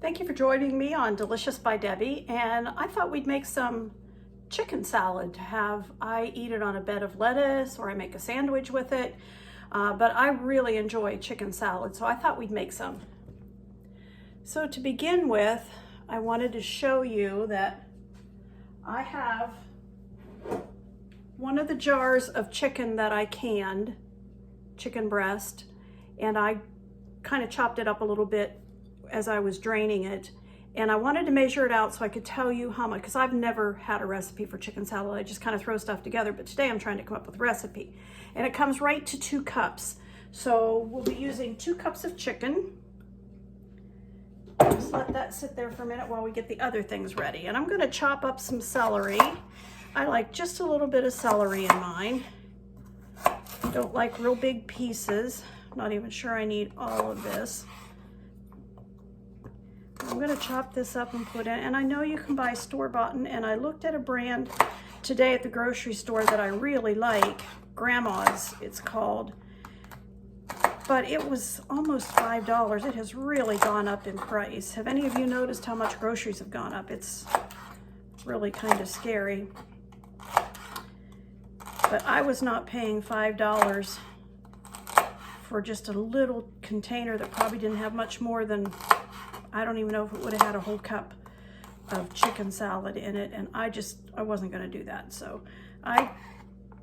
Thank you for joining me on Delicious by Debbie, and I thought we'd make some chicken salad to have. I eat it on a bed of lettuce or I make a sandwich with it, but I really enjoy chicken salad, so I thought we'd make some. So to begin with, I wanted to show you that I have one of the jars of chicken that I canned, chicken breast, and I kind of chopped it up a little bit as I was draining it, and I wanted to measure it out so I could tell you how much, because I've never had a recipe for chicken salad. I just kind of throw stuff together, but today I'm trying to come up with a recipe, and it comes right to 2 cups. So we'll be using 2 cups of chicken. Just let that sit there for a minute while we get the other things ready. And I'm going to chop up some celery. I like just a little bit of celery in mine. I don't like real big pieces. I'm not even sure I need all of this. I'm going to chop this up and put in, and I know you can buy store-bought, and I looked at a brand today at the grocery store that I really like, Grandma's it's called, but it was almost $5. It has really gone up in price. Have any of you noticed how much groceries have gone up? It's really kind of scary. But I was not paying $5 for just a little container that probably didn't have much more than, I don't even know if it would have had a whole cup of chicken salad in it, and I wasn't going to do that. So I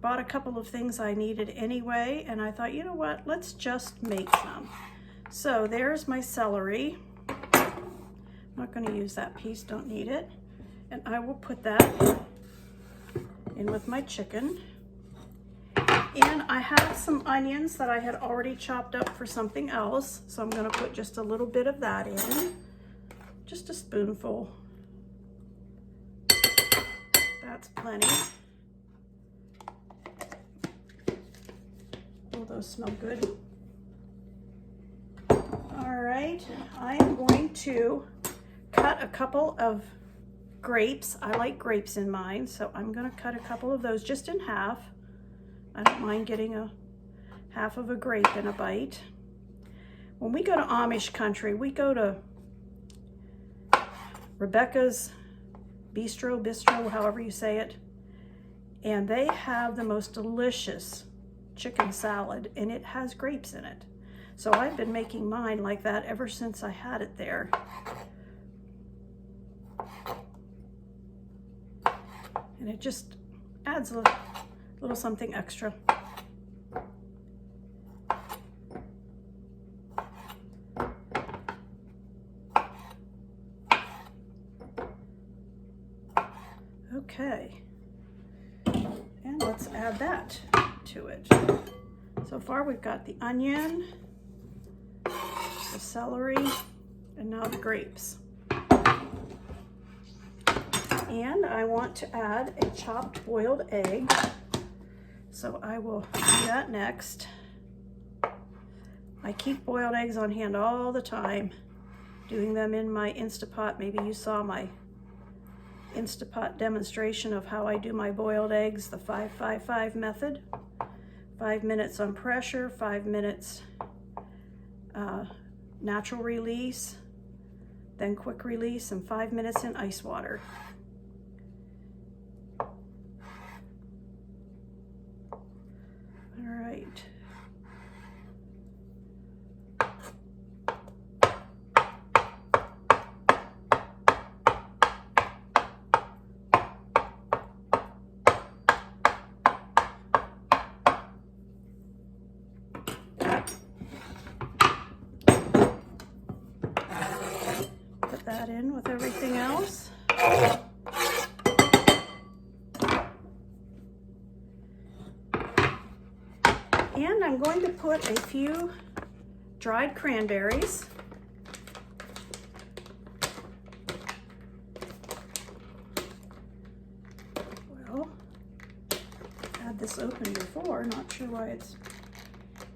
bought a couple of things I needed anyway, and I thought, you know what, let's just make some. So there's my celery. I'm not going to use that piece, don't need it. And I will put that in with my chicken. And I have some onions that I had already chopped up for something else, so I'm going to put just a little bit of that in, just a spoonful. That's plenty. Oh, those smell good. All right, I am going to cut a couple of grapes. I like grapes in mine, so I'm going to cut a couple of those just in half. I don't mind getting a half of a grape in a bite. When we go to Amish country, we go to Rebecca's Bistro, however you say it, and they have the most delicious chicken salad, and it has grapes in it. So I've been making mine like that ever since I had it there. And it just adds a little something extra. Okay, and let's add that to it. So far we've got the onion, the celery, and now the grapes. And I want to add a chopped boiled egg. So I will do that next. I keep boiled eggs on hand all the time, doing them in my Instapot. Maybe you saw my Instapot demonstration of how I do my boiled eggs, the 5-5-5 method. 5 minutes on pressure, 5 minutes natural release, then quick release, and 5 minutes in ice water. All right. Put that in with everything else. And I'm going to put a few dried cranberries. Well, I've had this open before, not sure why it's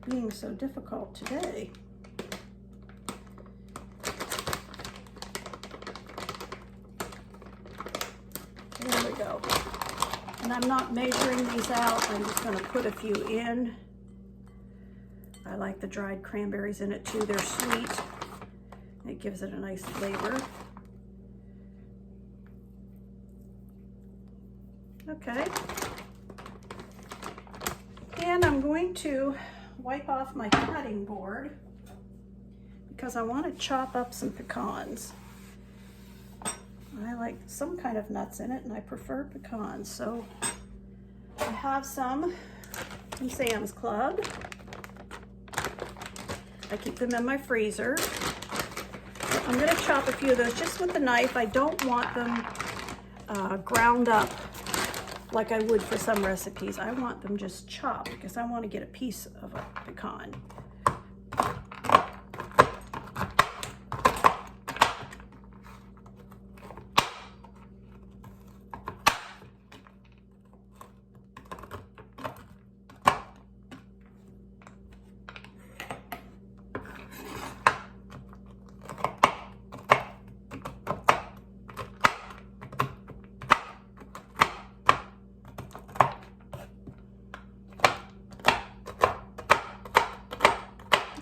being so difficult today. There we go. And I'm not measuring these out, I'm just going to put a few in. I like the dried cranberries in it too, they're sweet. It gives it a nice flavor. Okay. And I'm going to wipe off my cutting board because I want to chop up some pecans. I like some kind of nuts in it, and I prefer pecans. So I have some from Sam's Club. I keep them in my freezer. I'm going to chop a few of those just with the knife. I don't want them ground up like I would for some recipes. I want them just chopped because I want to get a piece of a pecan.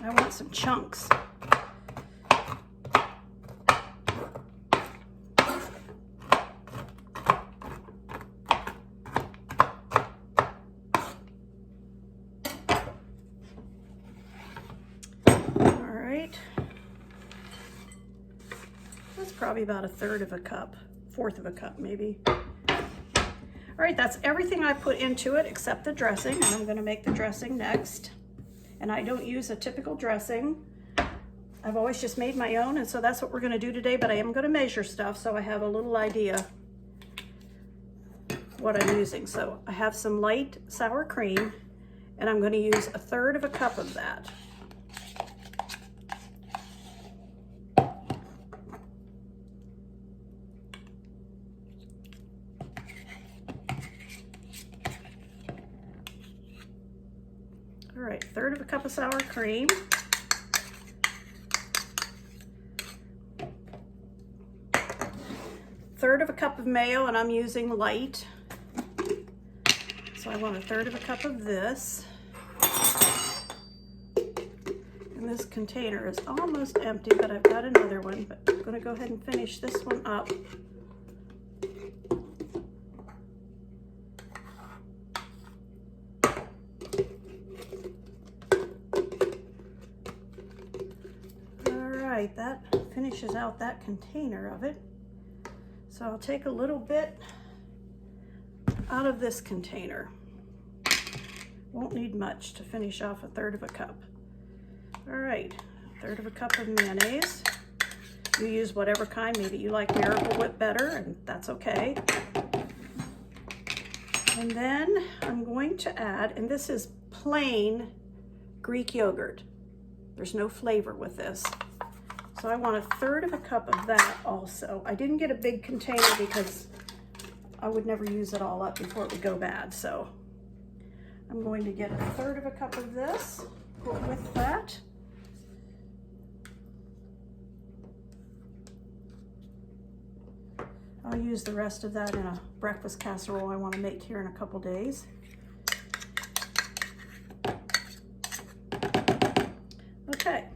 I want some chunks. All right. That's probably about a third of a cup, fourth of a cup maybe. All right, that's everything I put into it except the dressing, and I'm going to make the dressing next. And I don't use a typical dressing. I've always just made my own, and so that's what we're going to do today, but I am going to measure stuff so I have a little idea what I'm using. So I have some light sour cream, and I'm going to use a third of a cup of that. All right, third of a cup of sour cream. Third of a cup of mayo, and I'm using light. So I want a third of a cup of this. And this container is almost empty, but I've got another one, but I'm gonna go ahead and finish this one up. That finishes out that container of it. So I'll take a little bit out of this container. Won't need much to finish off a third of a cup. All right, a third of a cup of mayonnaise. You use whatever kind, maybe you like Miracle Whip better, and that's okay. And then I'm going to add, and this is plain Greek yogurt. There's no flavor with this. So I want a third of a cup of that also. I didn't get a big container because I would never use it all up before it would go bad. So I'm going to get a third of a cup of this, put with that. I'll use the rest of that in a breakfast casserole I want to make here in a couple days. Okay.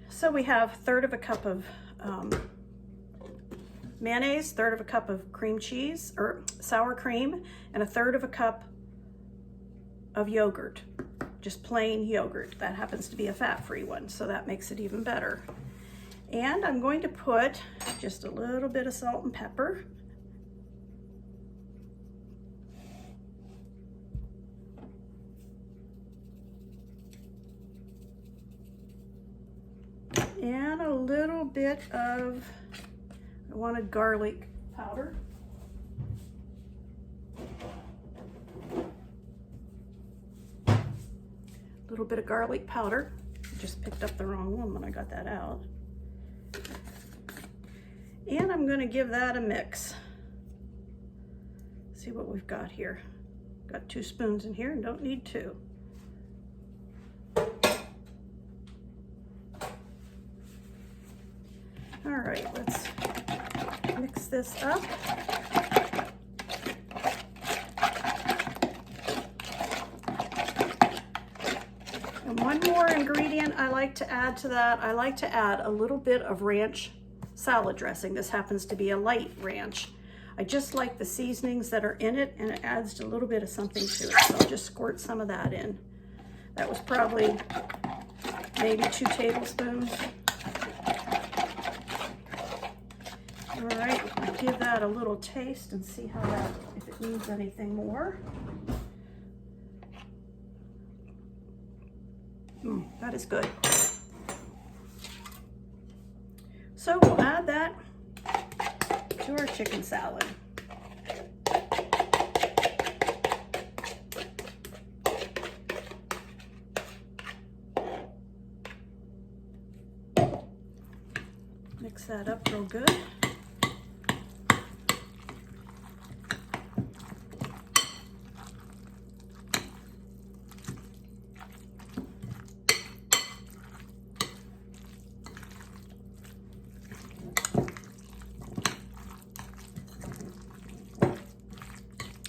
So we have a third of a cup of mayonnaise, third of a cup of cream cheese or sour cream, and a third of a cup of yogurt, just plain yogurt. That happens to be a fat-free one, so that makes it even better. And I'm going to put just a little bit of salt and pepper. And a little bit of, I wanted garlic powder. A little bit of garlic powder. I just picked up the wrong one when I got that out. And I'm gonna give that a mix. See what we've got here. Got 2 spoons in here and don't need 2. All right, let's mix this up. And one more ingredient I like to add to that, I like to add a little bit of ranch salad dressing. This happens to be a light ranch. I just like the seasonings that are in it, and it adds a little bit of something to it. So I'll just squirt some of that in. That was probably maybe 2 tablespoons. All right, I'll give that a little taste and see how that, if it needs anything more. That is good. So we'll add that to our chicken salad. Mix that up real good.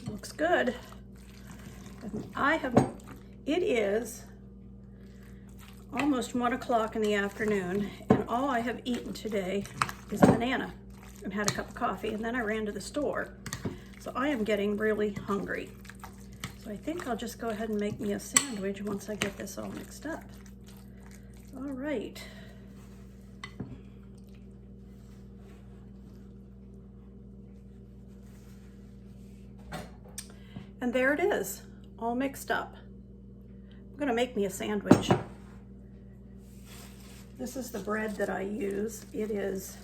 Looks good. It is almost 1 o'clock in the afternoon, and all I have eaten today is a banana and had a cup of coffee, and then I ran to the store. So I am getting really hungry. So I think I'll just go ahead and make me a sandwich once I get this all mixed up. All right. And there it is, all mixed up. I'm gonna make me a sandwich. This is the bread that I use. It is,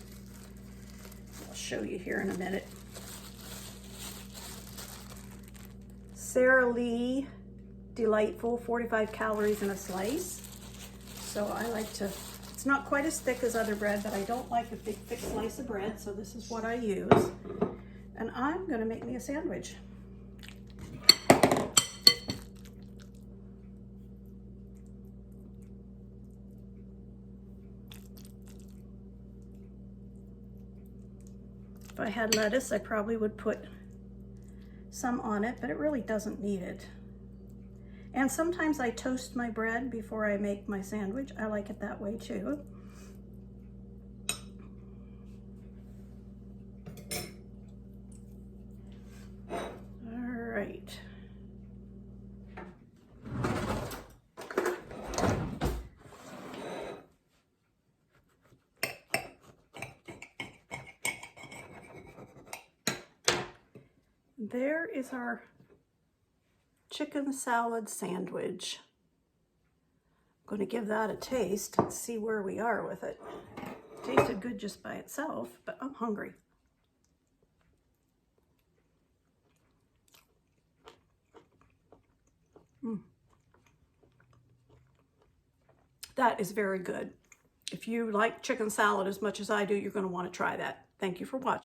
I'll show you here in a minute. Sara Lee Delightful, 45 calories in a slice. So I like to, it's not quite as thick as other bread, but I don't like a big thick slice of bread, so this is what I use. And I'm gonna make me a sandwich. If I had lettuce, I probably would put some on it, but it really doesn't need it. And sometimes I toast my bread before I make my sandwich. I like it that way too. All right. There is our chicken salad sandwich. I'm going to give that a taste and see where we are with it. Tasted good just by itself, but I'm hungry. That is very good. If you like chicken salad as much as I do, you're going to want to try that. Thank you for watching.